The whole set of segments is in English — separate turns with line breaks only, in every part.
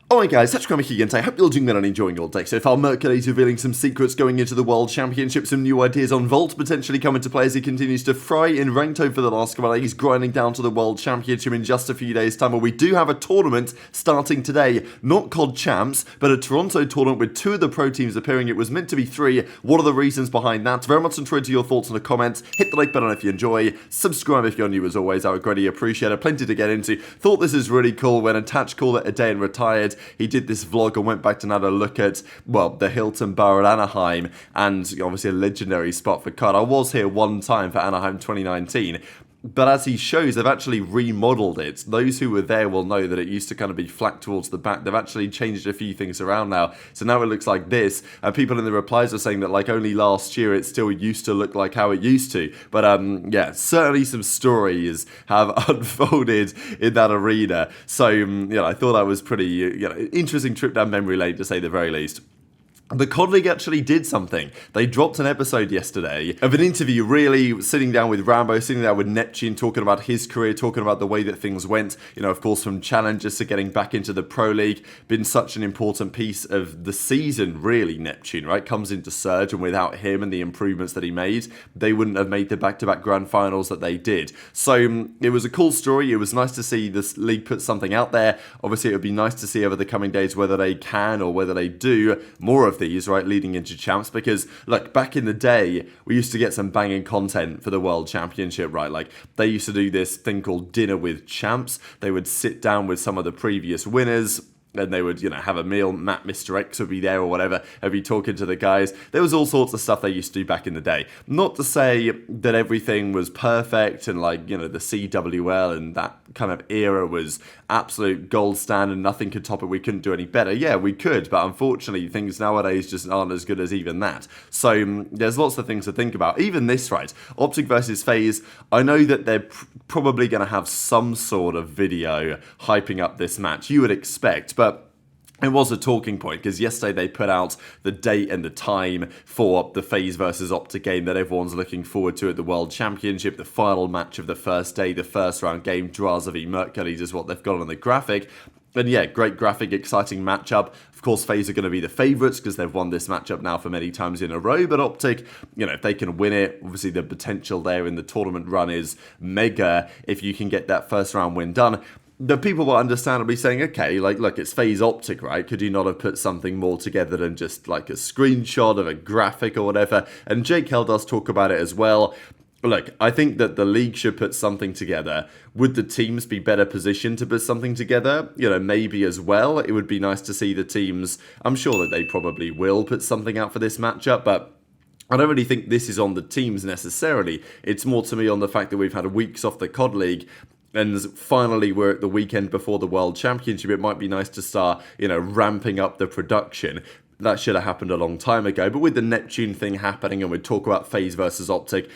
Alright guys, TacticalRab again today. Hope you're all doing well and enjoying your day so far. Mercury's revealing some secrets going into the World Championship, some new ideas on Volt potentially coming to play as he continues to fry in ranked over the last couple of days, grinding down to the World Championship in just a few days' time. But we do have a tournament starting today, not called Champs, but a Toronto tournament with two of the pro teams appearing. It was meant to be three. What are the reasons behind that? Very much enjoyed your thoughts in the comments. Hit the like button if you enjoy. Subscribe if you're new as always. I would greatly appreciate it. Plenty to get into. Thought this is really cool when Attach called it a day and retired. He did this vlog and went back to have a look at, well, the Hilton Bar at Anaheim, and obviously a legendary spot for CUD. I was here one time for Anaheim 2019, but as he shows, they've actually remodeled it. Those who were there will know that it used to kind of be flat towards the back. They've actually changed a few things around now, so now it looks like this. And people in the replies are saying that like only last year it still used to look like how it used to. But yeah, certainly some stories have unfolded in that arena. So I thought that was pretty interesting trip down memory lane to say the very least. The COD League actually did something. They dropped an episode yesterday of an interview really sitting down with Rambo, sitting down with Neptune, talking about his career, talking about the way that things went. Of course, from challenges to getting back into the Pro League. Been such an important piece of the season, really, Neptune, right? Comes into Surge, and without him and the improvements that he made, they wouldn't have made the back-to-back grand finals that they did. So it was a cool story. It was nice to see this league put something out there. Obviously, it would be nice to see over the coming days whether they can or whether they do more of these, right, leading into Champs, because look, back in the day we used to get some banging content for the World Championship, right? Like they used to do this thing called Dinner with Champs. They would sit down with some of the previous winners and they would, have a meal. Matt, Mr. X would be there or whatever, and be talking to the guys. There was all sorts of stuff they used to do back in the day. Not to say that everything was perfect and like, the CWL and that kind of era was absolute gold standard and nothing could top it. We couldn't do any better. Yeah, we could, but unfortunately things nowadays just aren't as good as even that. So there's lots of things to think about. Even this, right? OpTic versus FaZe. I know that they're probably going to have some sort of video hyping up this match. You would expect, but it was a talking point because yesterday they put out the date and the time for the FaZe versus OpTic game that everyone's looking forward to at the World Championship. The final match of the first day, the first round game, Drazah v Mercury is what they've got on the graphic. And yeah, great graphic, exciting matchup. Of course, FaZe are going to be the favourites because they've won this matchup now for many times in a row. But OpTic, if they can win it, obviously the potential there in the tournament run is mega if you can get that first round win done. The people will understandably saying, okay, like, look, it's FaZe OpTic, right? Could you not have put something more together than just like a screenshot of a graphic or whatever? And JKL does talk about it as well. Look, I think that the league should put something together. Would the teams be better positioned to put something together? Maybe as well. It would be nice to see the teams. I'm sure that they probably will put something out for this matchup, but I don't really think this is on the teams necessarily. It's more to me on the fact that we've had weeks off the COD League. And finally, we're at the weekend before the World Championship. It might be nice to start, ramping up the production. That should have happened a long time ago. But with the Neptune thing happening, and we talk about FaZe versus OpTic,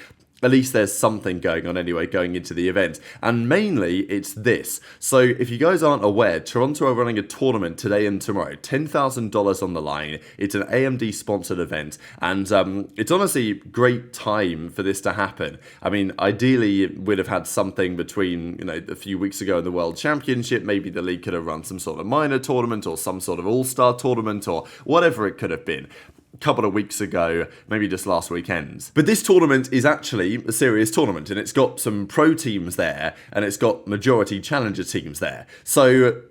at least there's something going on anyway going into the event. And mainly, it's this. So if you guys aren't aware, Toronto are running a tournament today and tomorrow. $10,000 on the line. It's an AMD-sponsored event. And it's honestly great time for this to happen. I mean, ideally, we'd have had something between, a few weeks ago in the World Championship. Maybe the league could have run some sort of minor tournament or some sort of all-star tournament or whatever it could have been. Couple of weeks ago, maybe just last weekend. But this tournament is actually a serious tournament, and it's got some pro teams there, and it's got majority challenger teams there. So,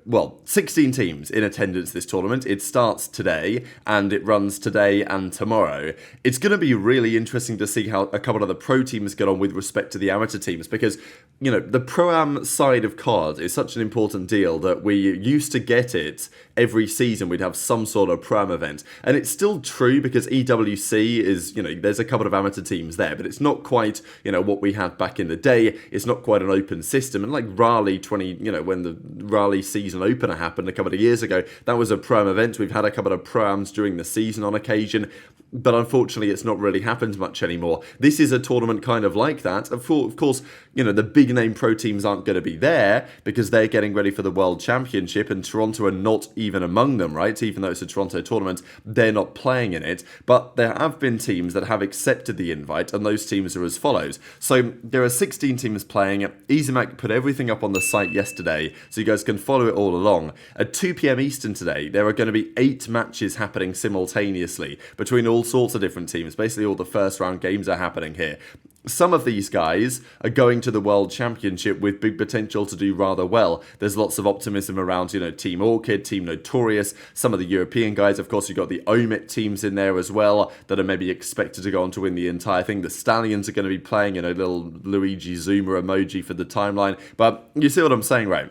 16 teams in attendance this tournament. It starts today, and it runs today and tomorrow. It's going to be really interesting to see how a couple of the pro teams get on with respect to the amateur teams, because, the pro-am side of COD is such an important deal that we used to get it every season. We'd have some sort of pro-am event, and it's still true because EWC is, there's a couple of amateur teams there, but it's not quite, what we had back in the day. It's not quite an open system. And like Raleigh when the Raleigh season opener happened a couple of years ago, that was a pro-am event. We've had a couple of pro-ams during the season on occasion. but unfortunately it's not really happened much anymore. This is a tournament kind of like that. Of course, you know, the big name pro teams aren't going to be there because they're getting ready for the World Championship, and Toronto are not even among them, right? Even though it's a Toronto tournament, they're not playing in it. But there have been teams that have accepted the invite, and those teams are as follows. So there are 16 teams playing. aBeZy put everything up on the site yesterday, so you guys can follow it all along. At 2 p.m. Eastern today, there are going to be 8 matches happening simultaneously between all sorts of different teams. Basically, all the first round games are happening here. Some of these guys are going to the World Championship with big potential to do rather well. There's lots of optimism around, you know, Team Orchid, Team Notorious, some of the European guys. Of course, you've got the OMIT teams in there as well that are maybe expected to go on to win the entire thing. The Stallions are going to be playing, you know, little Luigi Zoomer emoji for the timeline. But you see what I'm saying, right?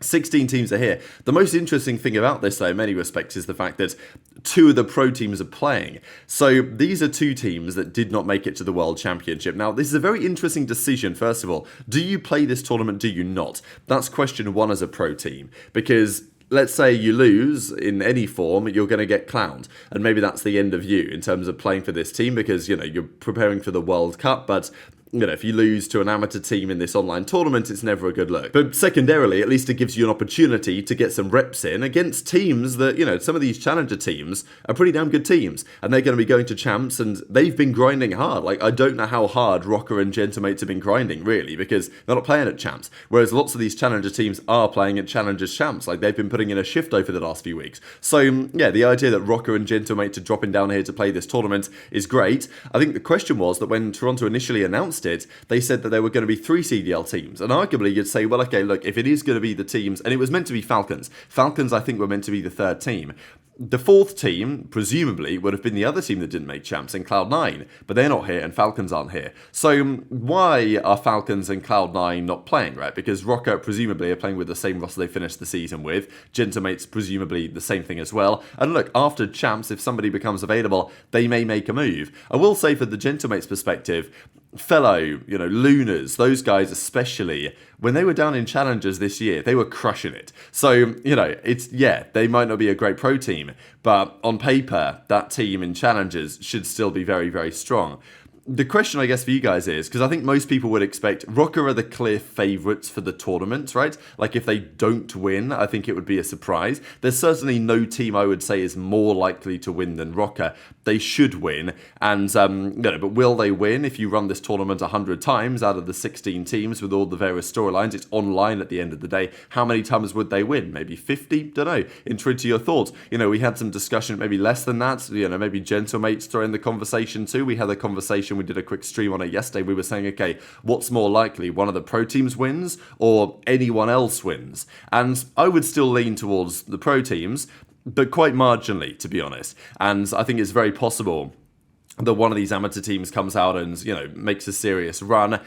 16 teams are here. The most interesting thing about this, though, in many respects, is the fact that 2 of the pro teams are playing. So these are 2 teams that did not make it to the World Championship. Now, this is a very interesting decision, first of all. Do you play this tournament? Do you not? That's question 1 as a pro team. Because let's say you lose in any form, you're going to get clowned. And maybe that's the end of you in terms of playing for this team because, you know, you're preparing for the World Cup, but you know, if you lose to an amateur team in this online tournament, it's never a good look. But secondarily, at least it gives you an opportunity to get some reps in against teams that, you know, some of these challenger teams are pretty damn good teams. And they're going to be going to champs, and they've been grinding hard. Like, I don't know how hard Rocker and Gentlemates have been grinding, really, because they're not playing at champs. Whereas lots of these challenger teams are playing at challengers champs. Like, they've been putting in a shift over the last few weeks. So, yeah, the idea that Rocker and Gentlemates are dropping down here to play this tournament is great. I think the question was that when Toronto initially announced it, they said that there were going to be 3 CDL teams. And arguably, you'd say, well, okay, look, if it is going to be the teams, and it was meant to be Falcons. Falcons, I think, were meant to be the 3rd team. The 4th team, presumably, would have been the other team that didn't make champs in Cloud9, but they're not here and Falcons aren't here. So why are Falcons and Cloud9 not playing, right? Because Rocker, presumably, are playing with the same roster they finished the season with. Gentlemates, presumably, the same thing as well. And look, after champs, if somebody becomes available, they may make a move. I will say, for the Gentlemates perspective, FeLo, you know, Lunarz, those guys especially, when they were down in Challengers this year, they were crushing it. So, you know, it's, yeah, they might not be a great pro team, but on paper, that team in Challengers should still be very, very strong. The question, I guess, for you guys is, because I think most people would expect Rocker are the clear favourites for the tournament, right? Like, if they don't win, I think it would be a surprise. There's certainly no team I would say is more likely to win than Rocker. They should win, and, you know, but will they win if you run this tournament 100 times out of the 16 teams with all the various storylines? It's online at the end of the day. How many times would they win? Maybe 50? Don't know. Intrigued to your thoughts. You know, we had some discussion, maybe less than that. You know, maybe Gentlemates throw in the conversation too. We had a conversation, we did a quick stream on it yesterday. We were saying, okay, what's more likely? One of the pro teams wins or anyone else wins? And I would still lean towards the pro teams, but quite marginally, to be honest. And I think it's very possible that one of these amateur teams comes out and, you know, makes a serious run.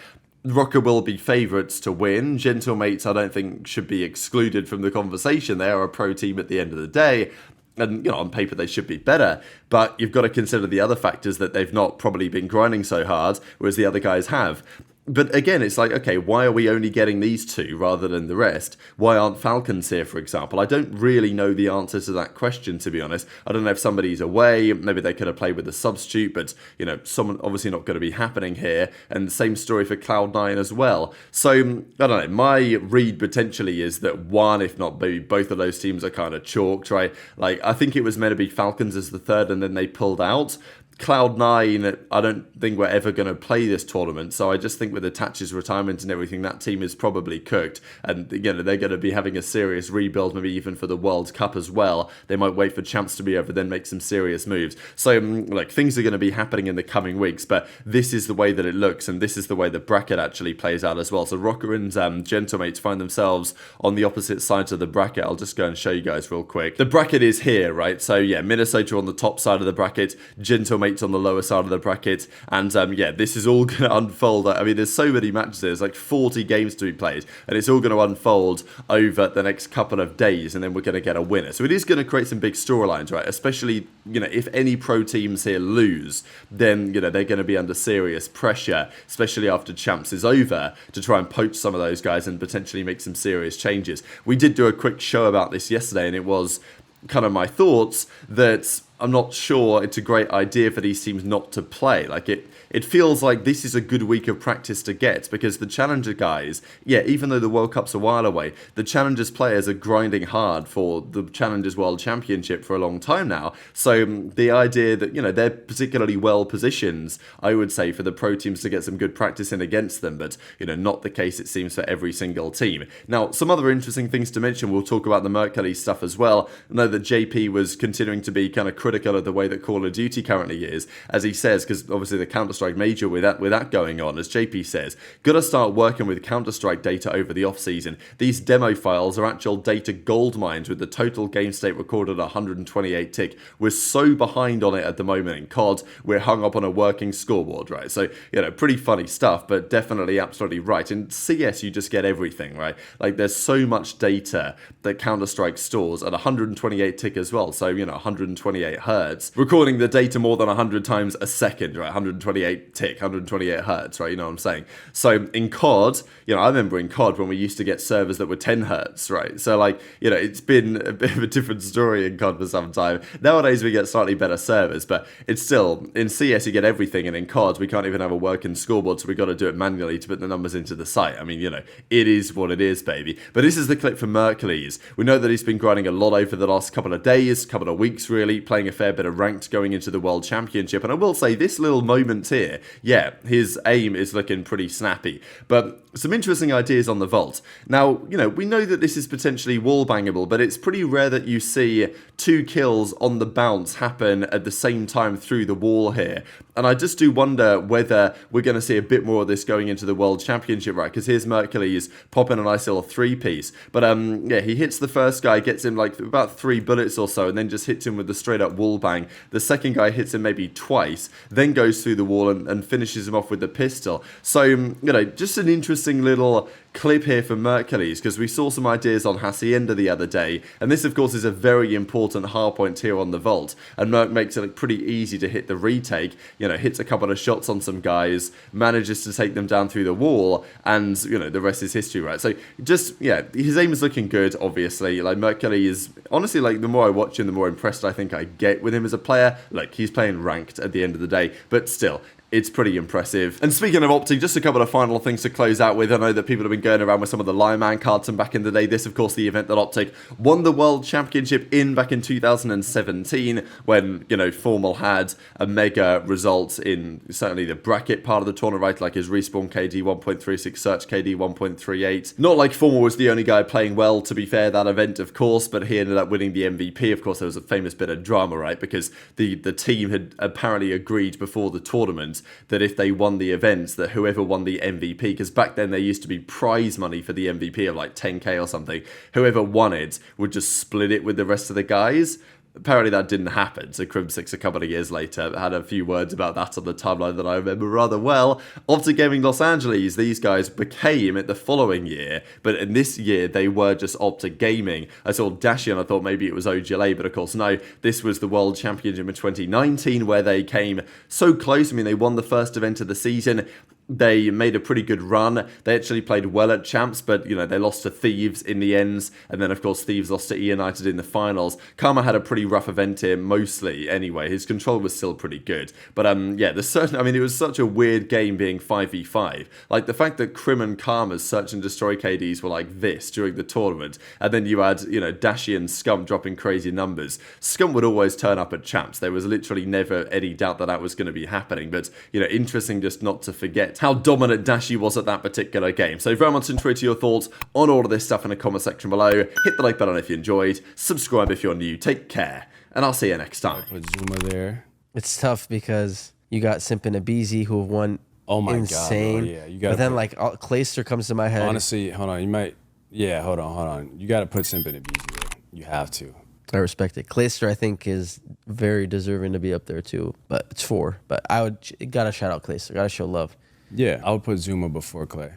Rocker will be favourites to win. Gentlemates, I don't think, should be excluded from the conversation. They are a pro team at the end of the day. And, you know, on paper, they should be better. But you've got to consider the other factors, that they've not probably been grinding so hard, whereas the other guys have. But again, it's like, okay, why are we only getting these 2 rather than the rest? Why aren't Falcons here, for example? I don't really know the answer to that question, to be honest. I don't know if somebody's away. Maybe they could have played with a substitute, but, you know, someone obviously not going to be happening here. And the same story for Cloud9 as well. So, I don't know. My read potentially is that one, if not maybe both of those teams are kind of chalked, right? Like, I think it was meant to be Falcons as the 3rd, and then they pulled out. Cloud9, I don't think we're ever going to play this tournament, so I just think with Attach's retirement and everything, that team is probably cooked, and again, they're going to be having a serious rebuild, maybe even for the World Cup as well. They might wait for champs to be over, then make some serious moves. So, like, things are going to be happening in the coming weeks, but this is the way that it looks, and this is the way the bracket actually plays out as well. So Rocker and Gentlemates find themselves on the opposite sides of the bracket. I'll just go and show you guys real quick. The bracket is here, right? So yeah, Minnesota on the top side of the bracket, Gentlemates on the lower side of the bracket, and yeah, this is all going to unfold. I mean, there's so many matches, there's like 40 games to be played, and it's all going to unfold over the next couple of days, and then we're going to get a winner. So it is going to create some big storylines, right? Especially, you know, if any pro teams here lose, then, you know, they're going to be under serious pressure, especially after champs is over, to try and poach some of those guys and potentially make some serious changes. We did do a quick show about this yesterday, and it was kind of my thoughts that I'm not sure it's a great idea for these teams not to play. Like, it feels like this is a good week of practice to get, because the Challenger guys, yeah, even though the World Cup's a while away, the Challengers players are grinding hard for the Challengers World Championship for a long time now. So the idea that, you know, they're particularly well positioned, I would say, for the pro teams to get some good practice in against them, but, you know, not the case, it seems, for every single team. Now, some other interesting things to mention, we'll talk about the Mercury stuff as well. I know that JP was continuing to be kind of critical of the way that Call of Duty currently is, as he says, because obviously the Counter-Strike Major with that going on, as JP says, gotta start working with Counter-Strike data over the off-season. These demo files are actual data gold mines, with the total game state recorded at 128 tick. We're so behind on it at the moment in COD, we're hung up on a working scoreboard, right? So, you know, pretty funny stuff, but definitely absolutely right. In CS, you just get everything, right? Like, there's so much data that Counter-Strike stores at 128 tick as well, so, you know, 128 hertz, recording the data more than 100 times a second, right? 128 tick, 128 hertz, right? You know what I'm saying? So in COD, you know, I remember in COD when we used to get servers that were 10 hertz, right? So, like, you know, it's been a bit of a different story in COD for some time. Nowadays we get slightly better servers, but it's still, in CS you get everything, and in COD we can't even have a working scoreboard, so we got to do it manually to put the numbers into the site. I mean, you know, it is what it is, baby. But this is the clip from Mercury's. We know that he's been grinding a lot over the last couple of days, couple of weeks really, playing a fair bit of ranked going into the World Championship, and I will say this little moment here, yeah, his aim is looking pretty snappy. But some interesting ideas on the vault. Now, you know, we know that this is potentially wall-bangable, but it's pretty rare that you see 2 kills on the bounce happen at the same time through the wall here. And I just do wonder whether we're going to see a bit more of this going into the World Championship, right? Because here's Mercury's popping a nice little 3-piece. But, yeah, he hits the first guy, gets him like about 3 bullets or so, and then just hits him with the straight-up wall bang. The second guy hits him maybe twice, then goes through the wall and finishes him off with the pistol. So, you know, just an interesting little clip here for Mercury's, because we saw some ideas on Hacienda the other day, and this of course is a very important hardpoint here on the vault, and Merc makes it look pretty easy to hit the retake, you know, hits a couple of shots on some guys, manages to take them down through the wall, and, you know, the rest is history, right? So just, yeah, his aim is looking good, obviously. Like, Mercury is, honestly, like, the more I watch him, the more impressed I think I get with him as a player. Like, he's playing ranked at the end of the day, but still, it's pretty impressive. And speaking of OpTic, just a couple of final things to close out with. I know that people have been going around with some of the Lion Man cards from back in the day. This, of course, the event that OpTic won the World Championship in back in 2017, when, you know, Formal had a mega result in certainly the bracket part of the tournament, right? Like his respawn KD 1.36, search KD 1.38. Not like Formal was the only guy playing well, to be fair, that event, of course, but he ended up winning the MVP. Of course, there was a famous bit of drama, right? Because the team had apparently agreed before the tournament that if they won the events, that whoever won the MVP, because back then there used to be prize money for the MVP of like 10k or something, whoever won it would just split it with the rest of the guys. Apparently that didn't happen, so Kremp, a couple of years later, had a few words about that on the timeline that I remember rather well. OpTic Gaming Los Angeles, these guys became it the following year, but in this year they were just OpTic Gaming. I saw Dashy and I thought maybe it was OGLA, but of course no, this was the World Championship in 2019 where they came so close. I mean, they won the first event of the season. They made a pretty good run. They actually played well at Champs, but, you know, they lost to Thieves in the end. And then, of course, Thieves lost to E United in the finals. Karma had a pretty rough event here, mostly, anyway. His control was still pretty good. But, yeah, I mean, it was such a weird game being 5v5. Like, the fact that Krim and Karma's search and destroy KDs were like this during the tournament. And then you had, you know, Dashy and Scump dropping crazy numbers. Scump would always turn up at Champs. There was literally never any doubt that that was going to be happening. But, you know, interesting just not to forget how dominant Dashy was at that particular game. So very much enjoyed your thoughts on all of this stuff in the comment section below. Hit the like button if you enjoyed. Subscribe if you're new. Take care. And I'll see you next time.
Put Zuma there.
It's tough because you got Simp and aBeZy who have won insane.
God, bro. Yeah, you got.
But then like Clayster comes to my head.
Honestly, hold on. You might. Yeah, hold on. You got to put Simp and aBeZy there. You have to.
I respect it. Clayster, I think, is very deserving to be up there too. But it's 4. But I would gotta shout out Clayster. Gotta show love.
Yeah, I would put Zuma before Clay.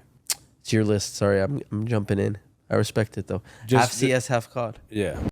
It's your list. Sorry, I'm jumping in. I respect it though. Half CS, half COD.
Yeah.